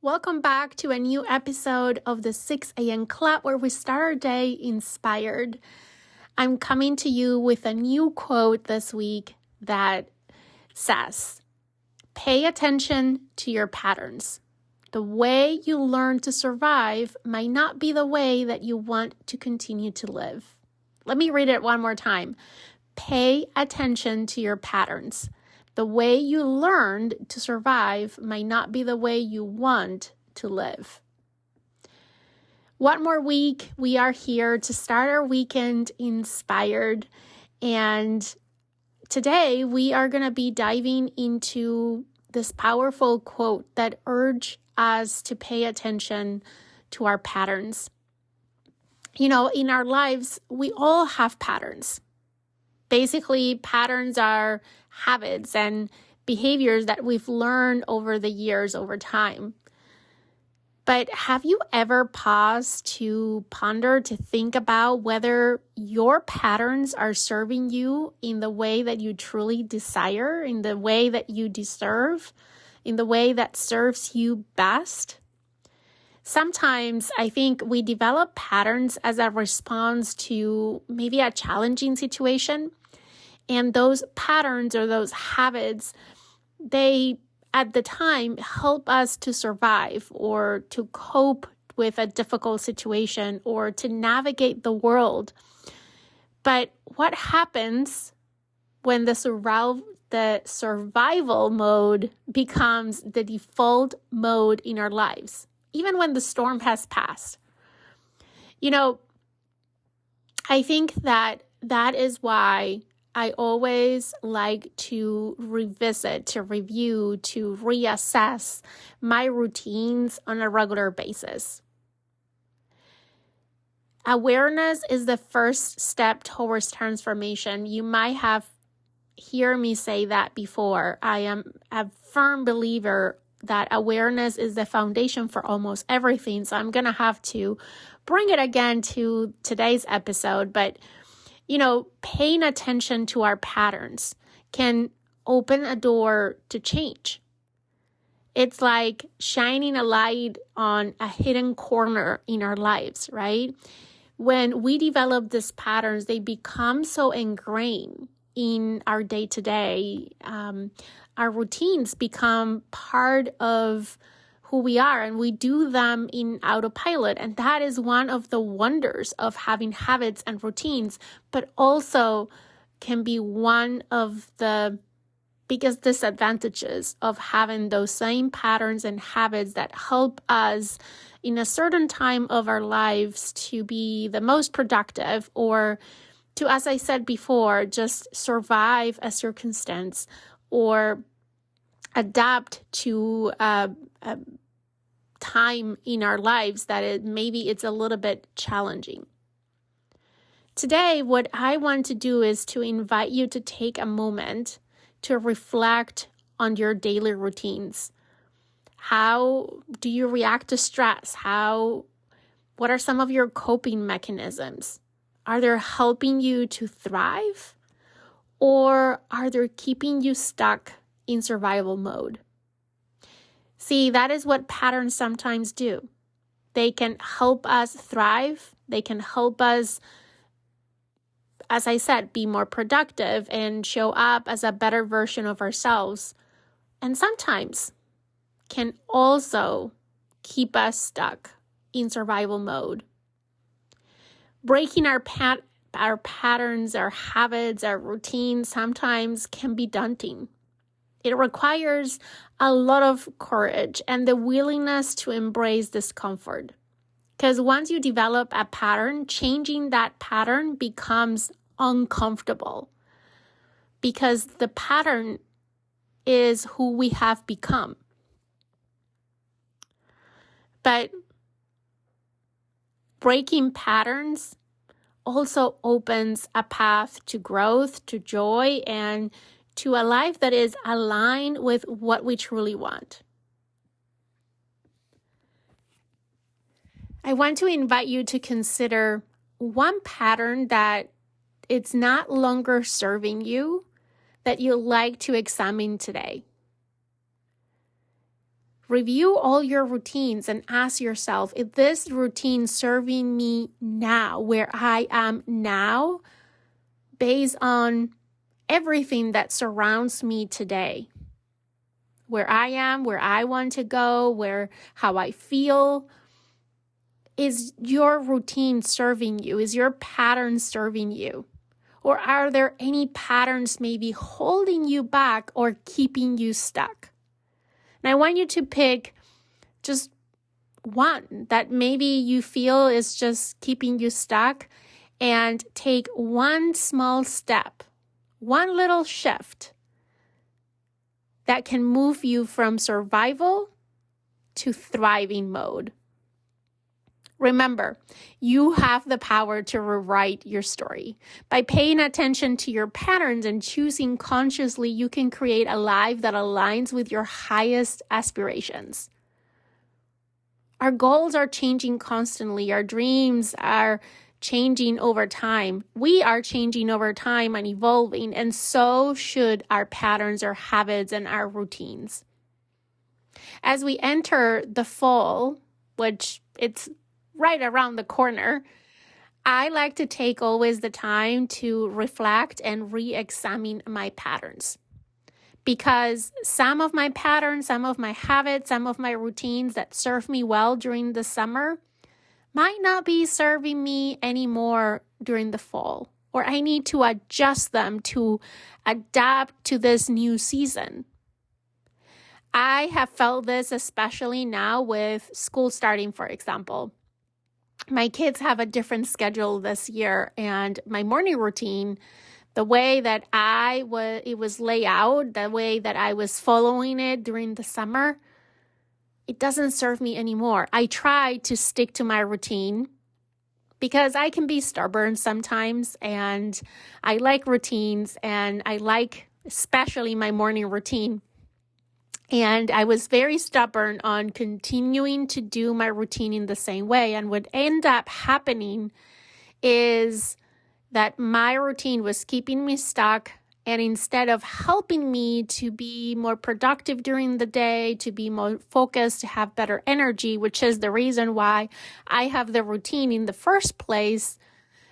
Welcome back to a new episode of the 6 a.m. Club where we start our day inspired. I'm coming to you with a new quote this week that says, "Pay attention to your patterns. The way you learn to survive might not be the way that you want to continue to live." Let me read it one more time. Pay attention to your patterns. The way you learned to survive might not be the way you want to live. One more week, we are here to start our weekend inspired. And today we are going to be diving into this powerful quote that urges us to pay attention to our patterns. You know, in our lives, we all have patterns. Basically, patterns are habits and behaviors that we've learned over the years, over time. But have you ever paused to ponder, to think about whether your patterns are serving you in the way that you truly desire, in the way that you deserve, in the way that serves you best? Sometimes I think we develop patterns as a response to maybe a challenging situation. And those patterns or those habits, they at the time help us to survive or to cope with a difficult situation or to navigate the world. But what happens when the survival mode becomes the default mode in our lives, even when the storm has passed? You know, I think that is why I always like to revisit, to review, to reassess my routines on a regular basis. Awareness is the first step towards transformation. You might have heard me say that before. I am a firm believer that awareness is the foundation for almost everything. So I'm going to have to bring it again to today's episode. But you know, paying attention to our patterns can open a door to change. It's like shining a light on a hidden corner in our lives, right? When we develop these patterns, they become so ingrained in our day-to-day. Our routines become part of who we are, and we do them in autopilot. And that is one of the wonders of having habits and routines, but also can be one of the biggest disadvantages of having those same patterns and habits that help us in a certain time of our lives to be the most productive or to, as I said before, just survive a circumstance or adapt to a time in our lives that maybe it's a little bit challenging. Today, what I want to do is to invite you to take a moment to reflect on your daily routines. How do you react to stress? What are some of your coping mechanisms? Are they helping you to thrive? Or are they keeping you stuck in survival mode? See, that is what patterns sometimes do. They can help us thrive. They can help us, as I said, be more productive and show up as a better version of ourselves. And sometimes can also keep us stuck in survival mode. Breaking our patterns, our habits, our routines sometimes can be daunting. It requires a lot of courage and the willingness to embrace discomfort. Because once you develop a pattern, changing that pattern becomes uncomfortable. Because the pattern is who we have become. But breaking patterns also opens a path to growth, to joy, and to a life that is aligned with what we truly want. I want to invite you to consider one pattern that it's not longer serving you that you'd like to examine today. Review all your routines and ask yourself, is this routine serving me now, where I am now, based on everything that surrounds me today? Where I am, where I want to go, how I feel. Is your routine serving you? Is your pattern serving you? Or are there any patterns maybe holding you back or keeping you stuck? And I want you to pick just one that maybe you feel is just keeping you stuck, and take one small step, one little shift that can move you from survival to thriving mode. Remember, you have the power to rewrite your story. By paying attention to your patterns and choosing consciously, you can create a life that aligns with your highest aspirations. Our goals are changing constantly. Our dreams are changing over time. We are changing over time and evolving, and so should our patterns, our habits, and our routines. As we enter the fall, which it's right around the corner, I like to take always the time to reflect and re-examine my patterns. Because some of my patterns, some of my habits, some of my routines that serve me well during the summer might not be serving me anymore during the fall, or I need to adjust them to adapt to this new season. I have felt this especially now with school starting, for example. My kids have a different schedule this year, and my morning routine, the way that it was laid out, the way that I was following it during the summer, it doesn't serve me anymore. I try to stick to my routine because I can be stubborn sometimes, and I like routines, and I like especially my morning routine. And I was very stubborn on continuing to do my routine in the same way. And what ended up happening is that my routine was keeping me stuck. And instead of helping me to be more productive during the day, to be more focused, to have better energy, which is the reason why I have the routine in the first place,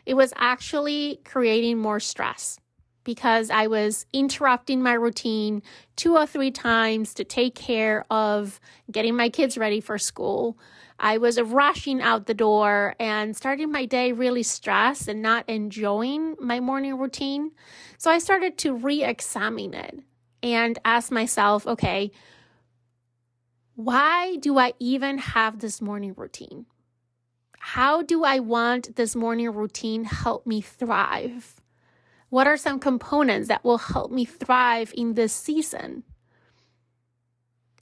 it was actually creating more stress, because I was interrupting my routine 2 or 3 times to take care of getting my kids ready for school. I was rushing out the door and starting my day really stressed and not enjoying my morning routine. So I started to re-examine it and ask myself, okay, why do I even have this morning routine? How do I want this morning routine help me thrive? What are some components that will help me thrive in this season?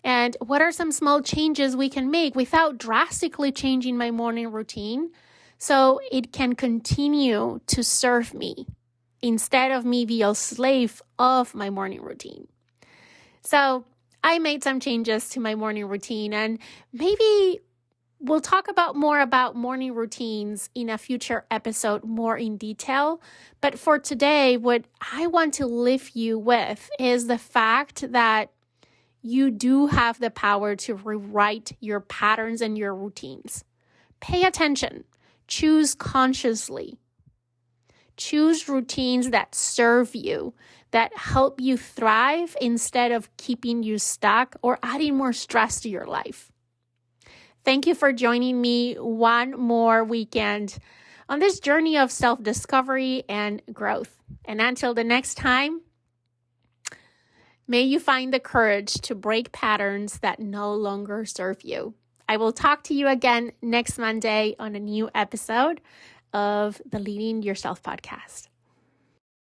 And what are some small changes we can make without drastically changing my morning routine so it can continue to serve me instead of me be a slave of my morning routine? So I made some changes to my morning routine, and maybe we'll talk more about morning routines in a future episode more in detail. But for today, what I want to leave you with is the fact that you do have the power to rewrite your patterns and your routines. Pay attention. Choose consciously. Choose routines that serve you, that help you thrive instead of keeping you stuck or adding more stress to your life. Thank you for joining me one more weekend on this journey of self-discovery and growth. And until the next time, may you find the courage to break patterns that no longer serve you. I will talk to you again next Monday on a new episode of the Leading Yourself podcast.